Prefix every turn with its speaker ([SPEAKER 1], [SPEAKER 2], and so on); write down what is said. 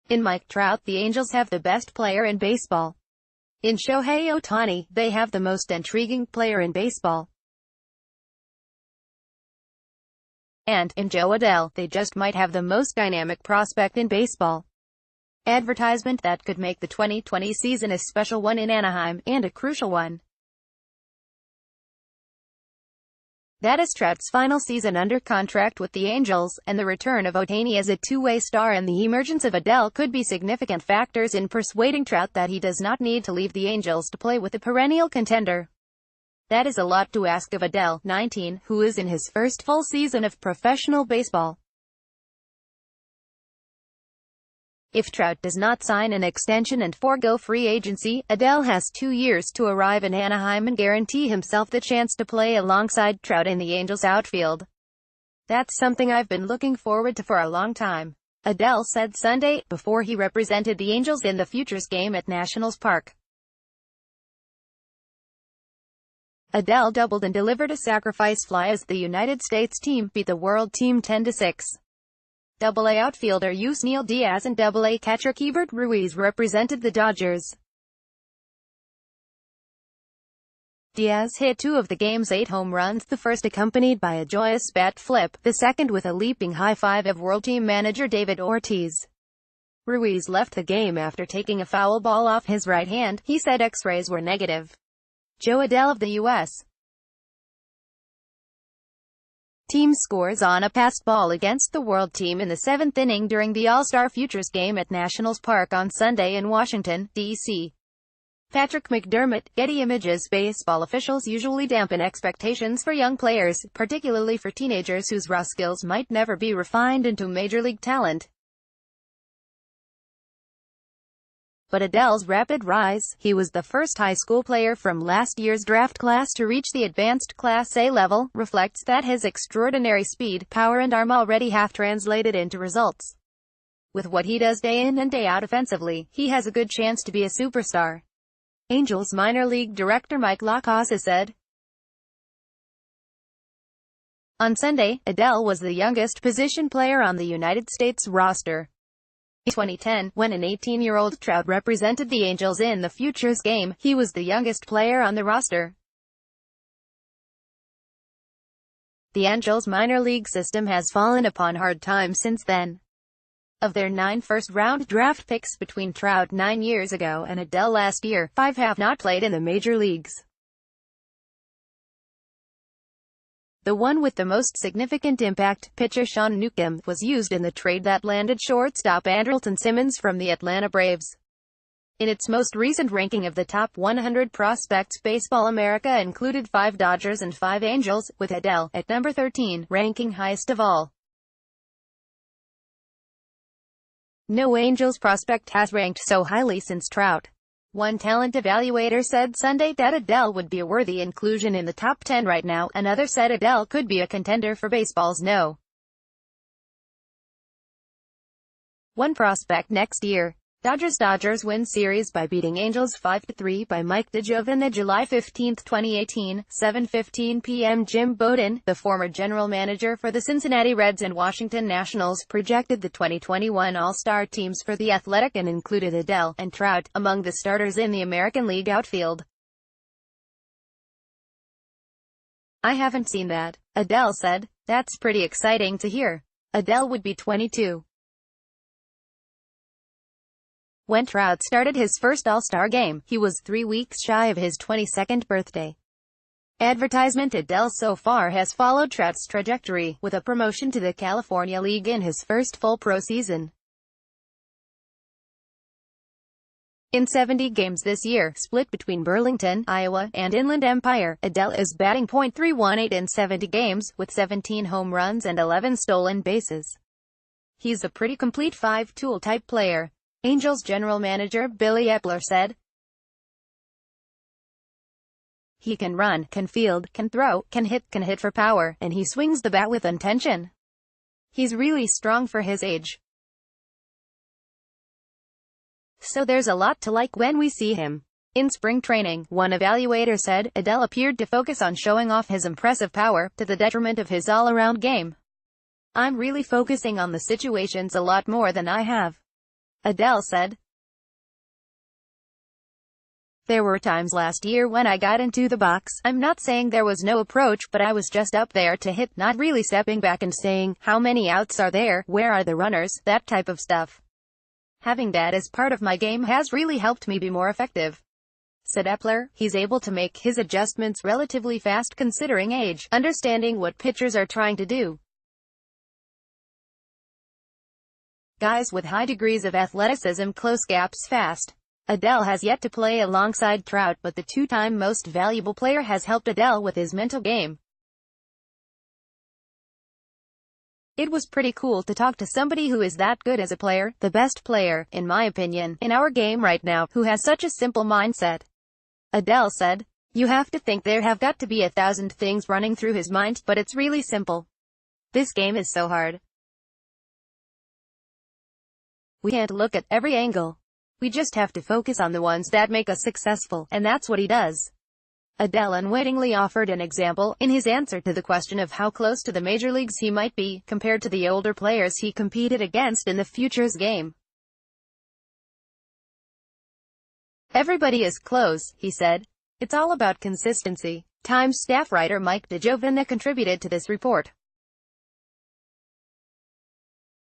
[SPEAKER 1] In Mike Trout, the Angels have the best player in baseball. In Shohei Ohtani, they have the most intriguing player in baseball. And, in Jo Adell, they just might have the most dynamic prospect in baseball. Advertisement that could make the 2020 season a special one in Anaheim, and a crucial one. That is Trout's final season under contract with the Angels, and the return of Ohtani as a two-way star and the emergence of Adell could be significant factors in persuading Trout that he does not need to leave the Angels to play with a perennial contender. That is a lot to ask of Adell, 19, who is in his first full season of professional baseball. If Trout does not sign an extension and forego free agency, Adell has 2 years to arrive in Anaheim and guarantee himself the chance to play alongside Trout in the Angels' outfield. That's something I've been looking forward to for a long time, Adell said Sunday, before he represented the Angels in the Futures game at Nationals Park. Adell doubled and delivered a sacrifice fly as the United States team beat the World Team 10-6. Double-A outfielder Yusniel Diaz and Double-A catcher Keibert Ruiz represented the Dodgers. Diaz hit 2 of the game's 8 home runs, the first accompanied by a joyous bat flip, the second with a leaping high-five of World Team manager David Ortiz. Ruiz left the game after taking a foul ball off his right hand. He said X-rays were negative. Jo Adell of the U.S. team scores on a passed ball against the World Team in the 7th inning during the All-Star Futures game at Nationals Park on Sunday in Washington, D.C. Patrick McDermott, Getty Images. Baseball officials usually dampen expectations for young players, particularly for teenagers whose raw skills might never be refined into major league talent. But Adell's rapid rise, he was the first high school player from last year's draft class to reach the advanced Class A level, reflects that his extraordinary speed, power and arm already have translated into results. With what he does day in and day out offensively, he has a good chance to be a superstar. Angels minor league director Mike LaCasa said. On Sunday, Adell was the youngest position player on the United States roster. In 2010, when an 18-year-old Trout represented the Angels in the Futures game, he was the youngest player on the roster. The Angels minor league system has fallen upon hard times since then. Of their 9 first-round draft picks between Trout 9 years ago and Adell last year, 5 have not played in the major leagues. The one with the most significant impact, pitcher Sean Newcomb, was used in the trade that landed shortstop Andrelton Simmons from the Atlanta Braves. In its most recent ranking of the top 100 prospects, Baseball America included 5 Dodgers and 5 Angels, with Adell, at number 13, ranking highest of all. No Angels prospect has ranked so highly since Trout. One talent evaluator said Sunday that Adell would be a worthy inclusion in the top 10 right now. Another said Adell could be a contender for baseball's No. 1 prospect next year. Dodgers win series by beating Angels 5-3 by Mike DeJoven. July 15, 2018, 7:15 p.m. Jim Bowden, the former general manager for the Cincinnati Reds and Washington Nationals, projected the 2021 All-Star teams for The Athletic and included Adell and Trout among the starters in the American League outfield. "I haven't seen that," Adell said. "That's pretty exciting to hear." Adell would be 22. When Trout started his first All-Star game, he was 3 weeks shy of his 22nd birthday. Advertisement. Adell so far has followed Trout's trajectory, with a promotion to the California League in his first full pro season. In 70 games this year, split between Burlington, Iowa, and Inland Empire, Adell is batting .318 in 70 games, with 17 home runs and 11 stolen bases. He's a pretty complete 5-tool type player, Angels general manager Billy Epler said. "He can run, can field, can throw, can hit for power, and he swings the bat with intention. He's really strong for his age. So there's a lot to like when we see him." In spring training, one evaluator said, Adell appeared to focus on showing off his impressive power, to the detriment of his all-around game. "I'm really focusing on the situations a lot more than I have." Adell said. There were times last year when I got into the box. I'm not saying there was no approach, but I was just up there to hit, not really stepping back and saying, how many outs are there, where are the runners, that type of stuff. Having that as part of my game has really helped me be more effective, said Epler. He's able to make his adjustments relatively fast considering age, understanding what pitchers are trying to do. Guys with high degrees of athleticism close gaps fast. Adell has yet to play alongside Trout, but the two-time most valuable player has helped Adell with his mental game. It was pretty cool to talk to somebody who is that good as a player, the best player, in my opinion, in our game right now, who has such a simple mindset. Adell said. You have to think there have got to be 1,000 things running through his mind, but it's really simple. This game is so hard. We can't look at every angle. We just have to focus on the ones that make us successful, and that's what he does. Adell unwittingly offered an example, in his answer to the question of how close to the major leagues he might be, compared to the older players he competed against in the Futures game. Everybody is close, he said. It's all about consistency. Times staff writer Mike DeJovina contributed to this report.